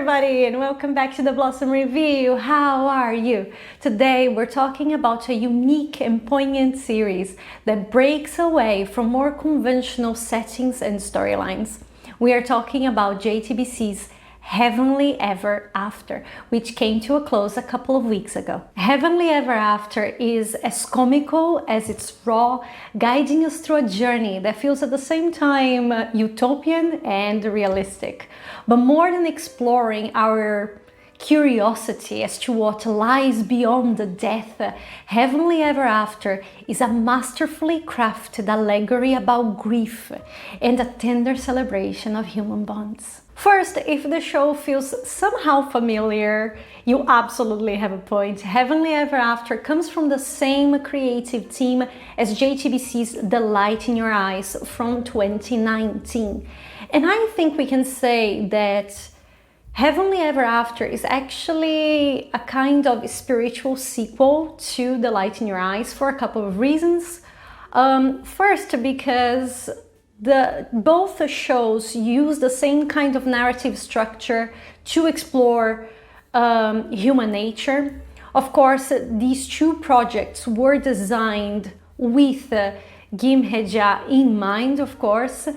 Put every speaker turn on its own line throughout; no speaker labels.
everybody, and welcome back to the Blossom Review. How are you? Today we're talking about a unique and poignant series that breaks away from more conventional settings and storylines. We are talking about JTBC's Heavenly Ever After, which came to a close a couple of weeks ago. Heavenly Ever After is as comical as it's raw, guiding us through a journey that feels at the same time utopian and realistic. But more than exploring our curiosity as to what lies beyond the death, Heavenly Ever After is a masterfully crafted allegory about grief and a tender celebration of human bonds. First, if the show feels somehow familiar, you absolutely have a point. Heavenly Ever After comes from the same creative team as JTBC's The Light in Your Eyes from 2019. And I think we can say that Heavenly Ever After is actually a kind of spiritual sequel to The Light in Your Eyes for a couple of reasons. First, because both shows use the same kind of narrative structure to explore human nature. Of course, these two projects were designed with Hye-ja in mind, of course,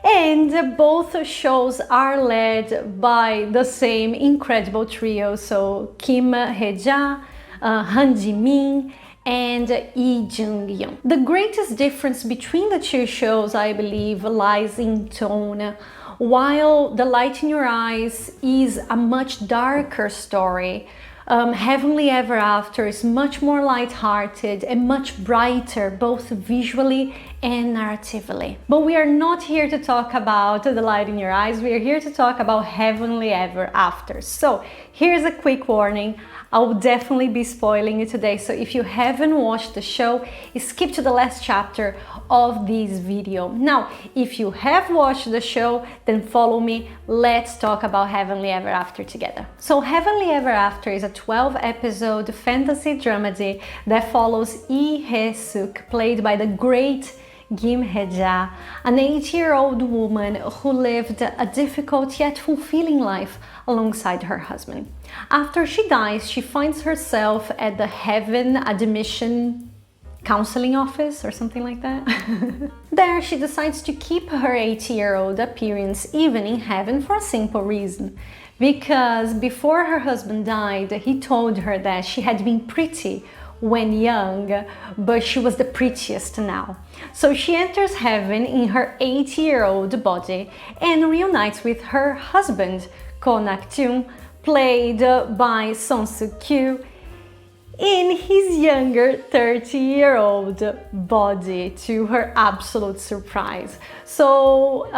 and both shows are led by the same incredible trio, so Hye-ja, Han Ji-min, and Lee Jung-young. The greatest difference between the two shows, I believe, lies in tone. While The Light in Your Eyes is a much darker story, Heavenly Ever After is much more light-hearted and much brighter, both visually and narratively. But we are not here to talk about The Light in Your Eyes, we are here to talk about Heavenly Ever After. So here's a quick warning. I will definitely be spoiling you today, so if you haven't watched the show, skip to the last chapter of this video. Now, if you have watched the show, then follow me. Let's talk about Heavenly Ever After together. So Heavenly Ever After is a 12-episode fantasy dramedy that follows Lee Hye-suk, played by the great Hye-ja, an 80-year-old woman who lived a difficult yet fulfilling life alongside her husband. After she dies, she finds herself at the Heaven Admission Counseling Office or something like that. There, she decides to keep her 80-year-old appearance even in heaven for a simple reason. Because before her husband died, he told her that she had been pretty when young, but she was the prettiest now. So she enters heaven in her 80-year-old body and reunites with her husband, Ko Nak-jung, played by Suk-ku, in his younger 30-year-old body, to her absolute surprise. So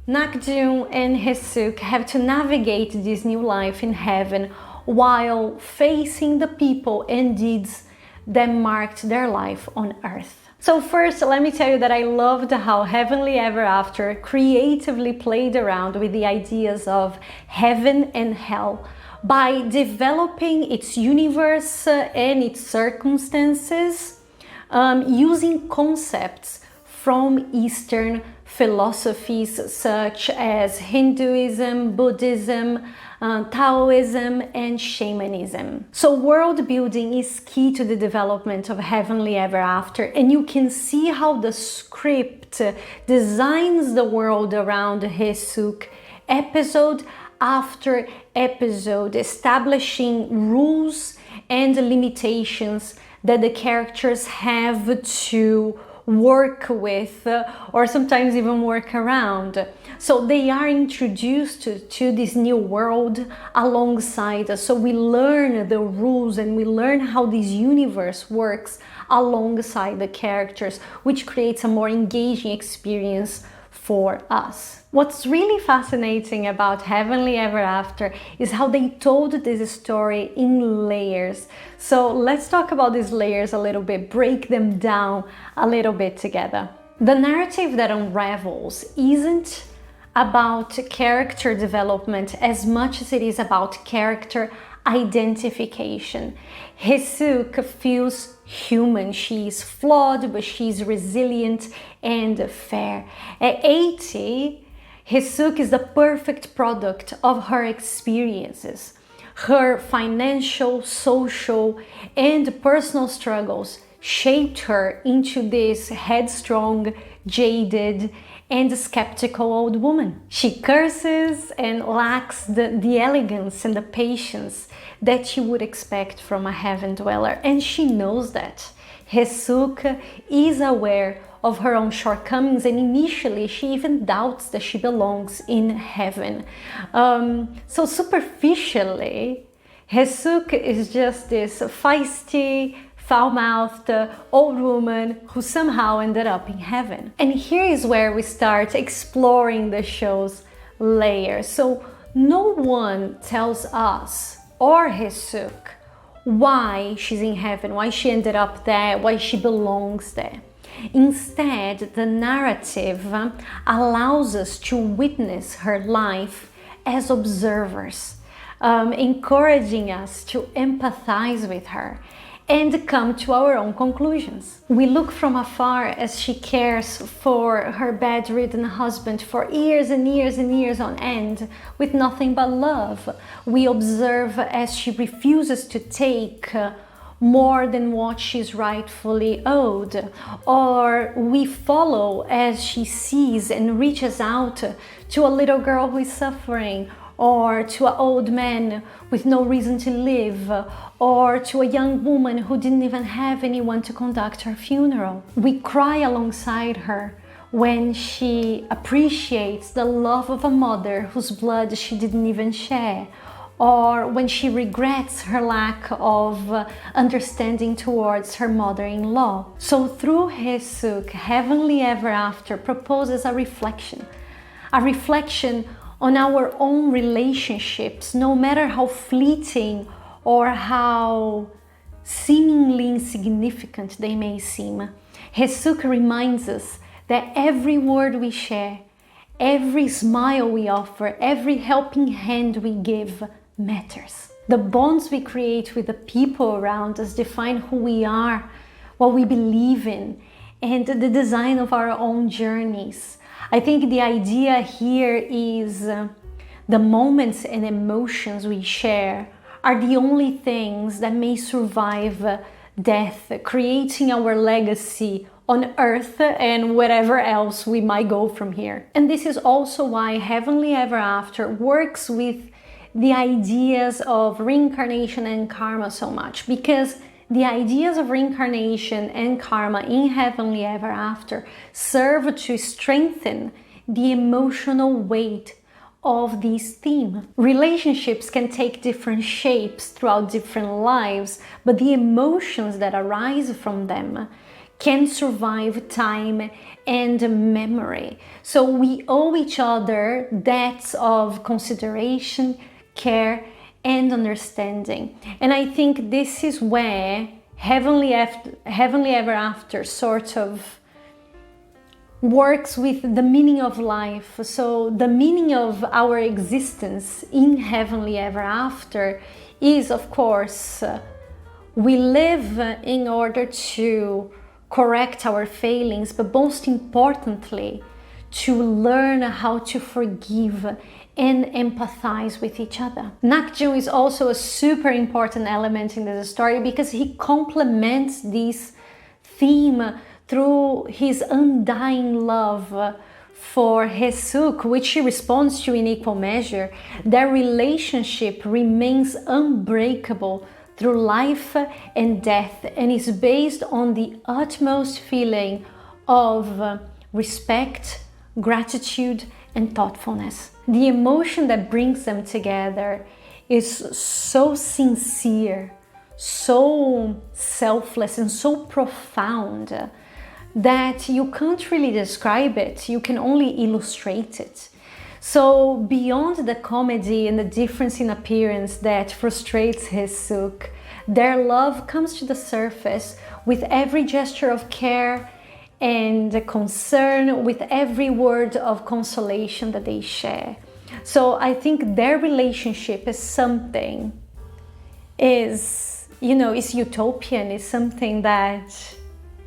Nak-jung and Hye-suk have to navigate this new life in heaven while facing the people and deeds that marked their life on earth. So first, let me tell you that I loved how Heavenly Ever After creatively played around with the ideas of heaven and hell by developing its universe and its circumstances, using concepts from Eastern philosophies such as Hinduism, Buddhism, Taoism, and shamanism. So world building is key to the development of Heavenly Ever After, and you can see how the script designs the world around Hye-suk episode after episode, establishing rules and limitations that the characters have to work with or sometimes even work around. So they are introduced to this new world alongside us. So we learn the rules and we learn how this universe works alongside the characters, which creates a more engaging experience for us. What's really fascinating about Heavenly Ever After is how they told this story in layers. So let's talk about these layers a little bit, break them down a little bit together. The narrative that unravels isn't about character development as much as it is about character identification. Hye-suk feels human. She's flawed, but she's resilient and fair. At 80, Hye-suk is the perfect product of her experiences. Her financial, social, and personal struggles shaped her into this headstrong, jaded, and skeptical old woman. She curses and lacks the elegance and the patience that you would expect from a heaven dweller, and she knows that. Hye-suk is aware of her own shortcomings, and initially she even doubts that she belongs in heaven. So superficially, Hye-suk is just this feisty, foul-mouthed old woman who somehow ended up in heaven. And here is where we start exploring the show's layers. So no one tells us or Hye-suk why she's in heaven, why she ended up there, why she belongs there. Instead, the narrative allows us to witness her life as observers, encouraging us to empathize with her and come to our own conclusions. We look from afar as she cares for her bedridden husband for years and years and years on end with nothing but love. We observe as she refuses to take more than what she's rightfully owed, or we follow as she sees and reaches out to a little girl who is suffering, or to an old man with no reason to live, or to a young woman who didn't even have anyone to conduct her funeral. We cry alongside her when she appreciates the love of a mother whose blood she didn't even share, or when she regrets her lack of understanding towards her mother-in-law. So through Hye-suk, Heavenly Ever After proposes a reflection on our own relationships, no matter how fleeting or how seemingly insignificant they may seem. Hye-suk reminds us that every word we share, every smile we offer, every helping hand we give matters. The bonds we create with the people around us define who we are, what we believe in, and the design of our own journeys. I think the idea here is the moments and emotions we share are the only things that may survive death, creating our legacy on earth and wherever else we might go from here. And this is also why Heavenly Ever After works with the ideas of reincarnation and karma so much, because the ideas of reincarnation and karma in Heavenly Ever After serve to strengthen the emotional weight of this theme. Relationships can take different shapes throughout different lives, but the emotions that arise from them can survive time and memory. So we owe each other debts of consideration, care, and understanding. And I think this is where Heavenly Ever After sort of works with the meaning of life. So the meaning of our existence in Heavenly Ever After is, of course, we live in order to correct our failings, but most importantly, to learn how to forgive and empathize with each other. Nak-jung is also a super important element in this story because he complements this theme through his undying love for Hye-suk, which he responds to in equal measure. Their relationship remains unbreakable through life and death, and is based on the utmost feeling of respect, gratitude, and thoughtfulness. The emotion that brings them together is so sincere, so selfless, and so profound that you can't really describe it, you can only illustrate it. So beyond the comedy and the difference in appearance that frustrates Hye-suk, their love comes to the surface with every gesture of care and concern, with every word of consolation that they share. So I think their relationship is something, is utopian, is something that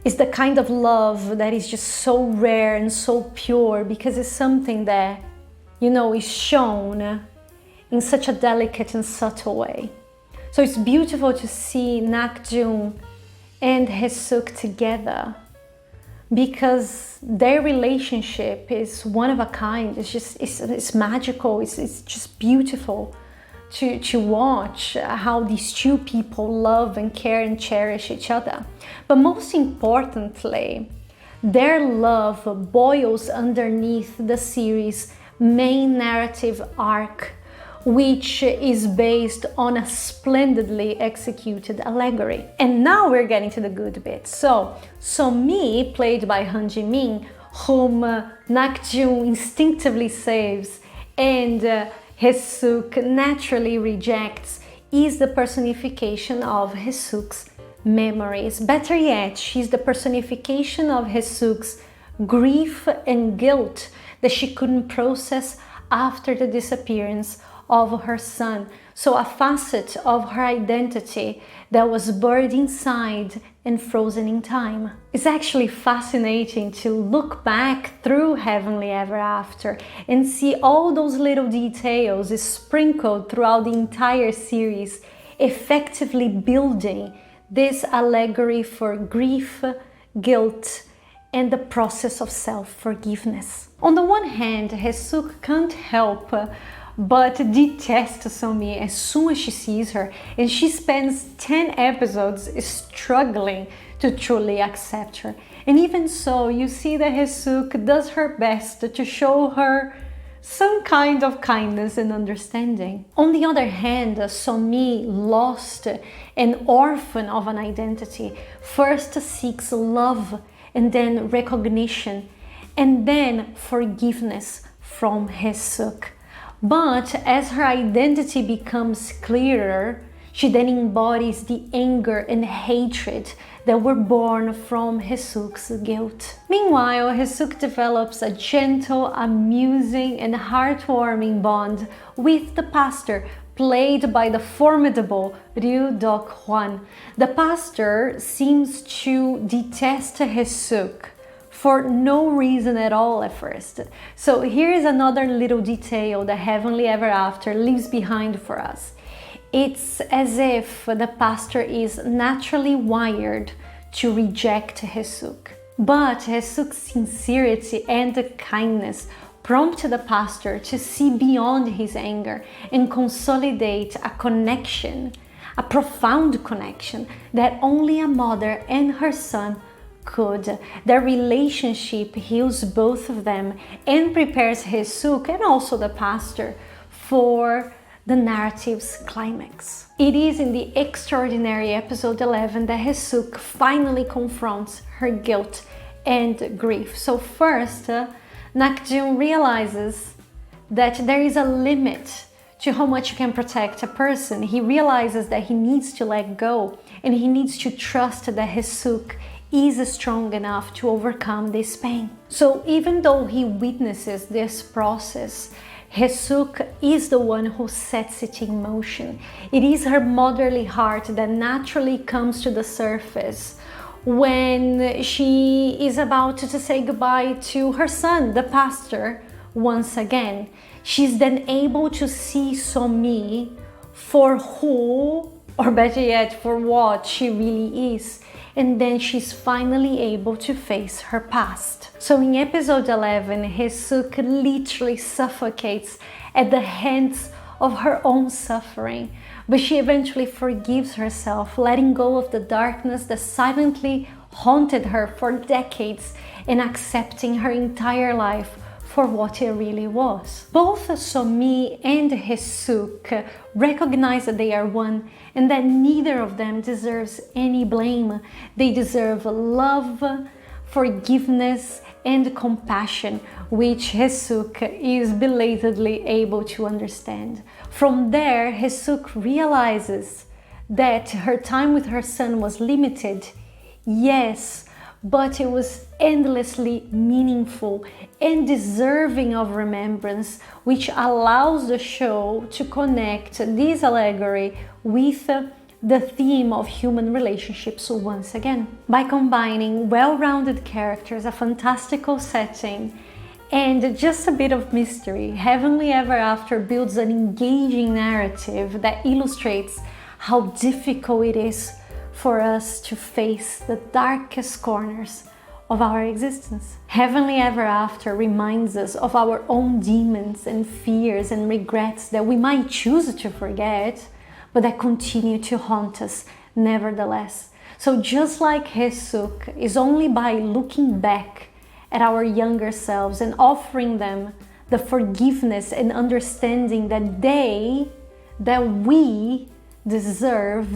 is the kind of love that is just so rare and so pure, because it's something that is shown in such a delicate and subtle way. So it's beautiful to see Nak-jung and Hye-suk together, because their relationship is one of a kind. It's magical. It's just beautiful to watch how these two people love and care and cherish each other. But most importantly, their love boils underneath the series' main narrative arc, which is based on a splendidly executed allegory. And now we're getting to the good bit. So Mi, played by Han Ji-min, whom Nak-jung instinctively saves and Hye-suk naturally rejects, is the personification of Hye-suk's memories. Better yet, she's the personification of Hye-suk's grief and guilt that she couldn't process after the disappearance of her son. So a facet of her identity that was buried inside and frozen in time. It's actually fascinating to look back through Heavenly Ever After and see all those little details sprinkled throughout the entire series, effectively building this allegory for grief, guilt, and the process of self-forgiveness. On the one hand, Hye-suk can't help but detest So-mi as soon as she sees her, and she spends 10 episodes struggling to truly accept her. And even so, you see that Hye-suk does her best to show her some kind of kindness and understanding. On the other hand, So-mi, lost and orphan of an identity, first seeks love and then recognition and then forgiveness from Hye-suk. But as her identity becomes clearer, she then embodies the anger and hatred that were born from Hye-suk's guilt. Meanwhile, Hye-suk develops a gentle, amusing, and heartwarming bond with the pastor, played by the formidable Ryu Dok-hwan. The pastor seems to detest Hye-suk for no reason at all at first. So here's another little detail that Heavenly Ever After leaves behind for us. It's as if the pastor is naturally wired to reject Hye-suk. But Hye-suk's sincerity and kindness prompt the pastor to see beyond his anger and consolidate a connection, a profound connection that only a mother and her son could. Their relationship heals both of them and prepares Hye-suk and also the pastor for the narrative's climax. It is in the extraordinary episode 11 that Hye-suk finally confronts her guilt and grief. So first, Nak-jung realizes that there is a limit to how much you can protect a person. He realizes that he needs to let go and he needs to trust that Hye-suk is strong enough to overcome this pain. So even though he witnesses this process, Hye-suk is the one who sets it in motion. It is her motherly heart that naturally comes to the surface when she is about to say goodbye to her son, the pastor, once again. She's then able to see So-mi for who, or better yet, for what she really is. And then she's finally able to face her past. So in episode 11, Hye-suk literally suffocates at the hands of her own suffering, but she eventually forgives herself, letting go of the darkness that silently haunted her for decades and accepting her entire life for what it really was. Both So-mi and Hye-suk recognize that they are one and that neither of them deserves any blame. They deserve love, forgiveness, and compassion, which Hye-suk is belatedly able to understand. From there, Hye-suk realizes that her time with her son was limited, yes, but it was endlessly meaningful and deserving of remembrance, which allows the show to connect this allegory with the theme of human relationships once again. By combining well-rounded characters, a fantastical setting, And just a bit of mystery, Happily Ever After builds an engaging narrative that illustrates how difficult it is for us to face the darkest corners of our existence. Happily Ever After reminds us of our own demons and fears and regrets that we might choose to forget, but that continue to haunt us nevertheless. So just like Suk is only by looking back at our younger selves and offering them the forgiveness and understanding that we deserve,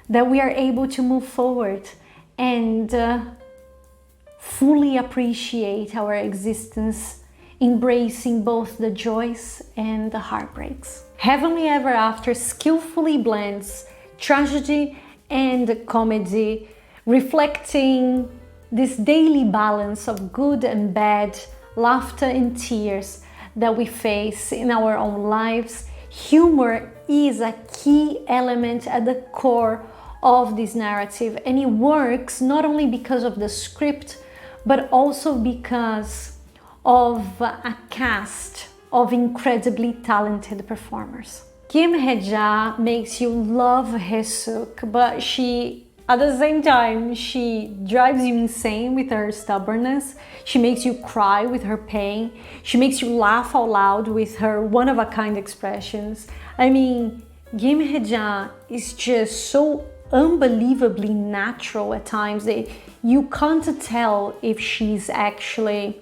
that we are able to move forward and fully appreciate our existence, embracing both the joys and the heartbreaks. Happily Ever After skillfully blends tragedy and comedy, reflecting this daily balance of good and bad, laughter and tears that we face in our own lives. Humor is a key element at the core of this narrative, and it works not only because of the script, but also because of a cast of incredibly talented performers. Kim Hye-ja makes you love Suk, but at the same time, she drives you insane with her stubbornness. She makes you cry with her pain. She makes you laugh out loud with her one-of-a-kind expressions. I mean, Kim Hye-ja is just so unbelievably natural at times that you can't tell if she's acting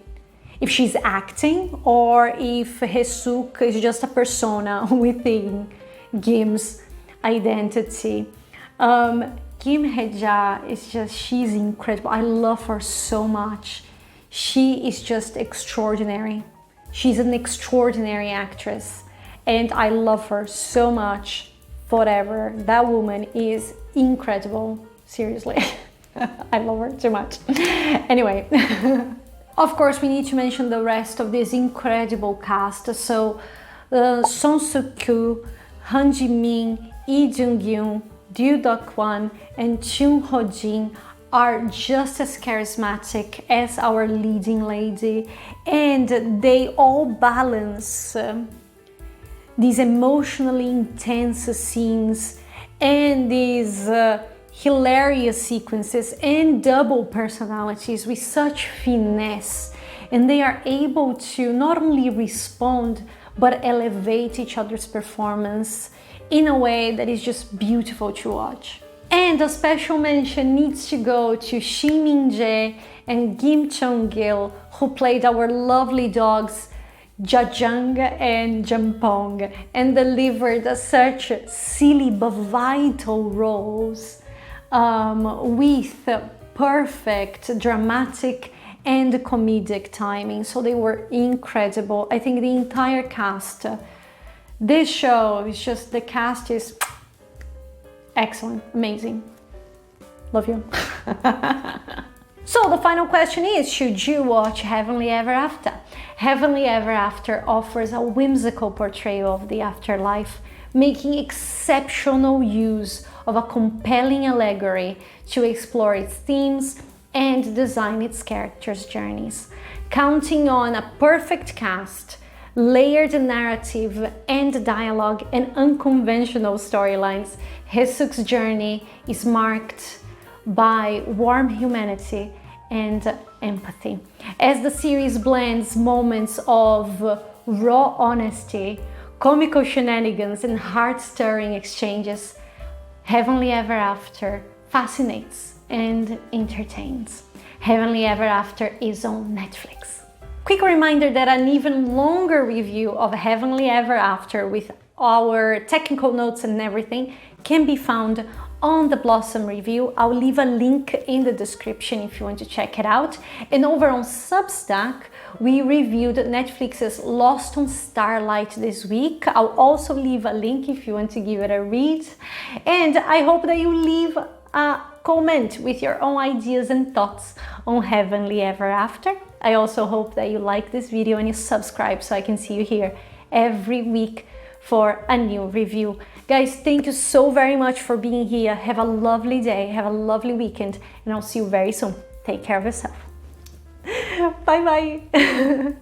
or if Suk is just a persona within Kim's identity. Kim Hye-ja she's incredible. I love her so much. She is just extraordinary. She's an extraordinary actress and I love her so much. Whatever, that woman is incredible. Seriously, I love her too much. Anyway, of course, we need to mention the rest of this incredible cast. So, Suk-ku, Han Ji-min, Lee Jung-gyun, Ryu Duk-won, and Chung Ho-jin are just as charismatic as our leading lady, and they all balance these emotionally intense scenes and these hilarious sequences and double personalities with such finesse, and they are able to not only respond but elevate each other's performance in a way that is just beautiful to watch. And a special mention needs to go to Shin Min-jae and Kim Chong-gil, who played our lovely dogs Jajang and Jampong and delivered such silly but vital roles with perfect dramatic and comedic timing. So they were incredible. I think the entire cast, this show is just, the cast is excellent, amazing. Love you. So the final question is, should you watch Happily Ever After? Happily Ever After offers a whimsical portrayal of the afterlife, making exceptional use of a compelling allegory to explore its themes and design its characters' journeys. Counting on a perfect cast, layered narrative and dialogue, and unconventional storylines, Suk's journey is marked by warm humanity and empathy. As the series blends moments of raw honesty, comical shenanigans, and heart-stirring exchanges, Happily Ever After fascinates and entertains. Happily Ever After is on Netflix. Quick reminder that an even longer review of Happily Ever After with our technical notes and everything can be found on the Blossom review. I'll leave a link in the description if you want to check it out. And over on Substack, we reviewed Netflix's Lost on Starlight this week. I'll also leave a link if you want to give it a read. And I hope that you leave a comment with your own ideas and thoughts on Happily Ever After. I also hope that you like this video and you subscribe so I can see you here every week for a new review. Guys, thank you so very much for being here. Have a lovely day, have a lovely weekend, and I'll see you very soon. Take care of yourself. Bye bye.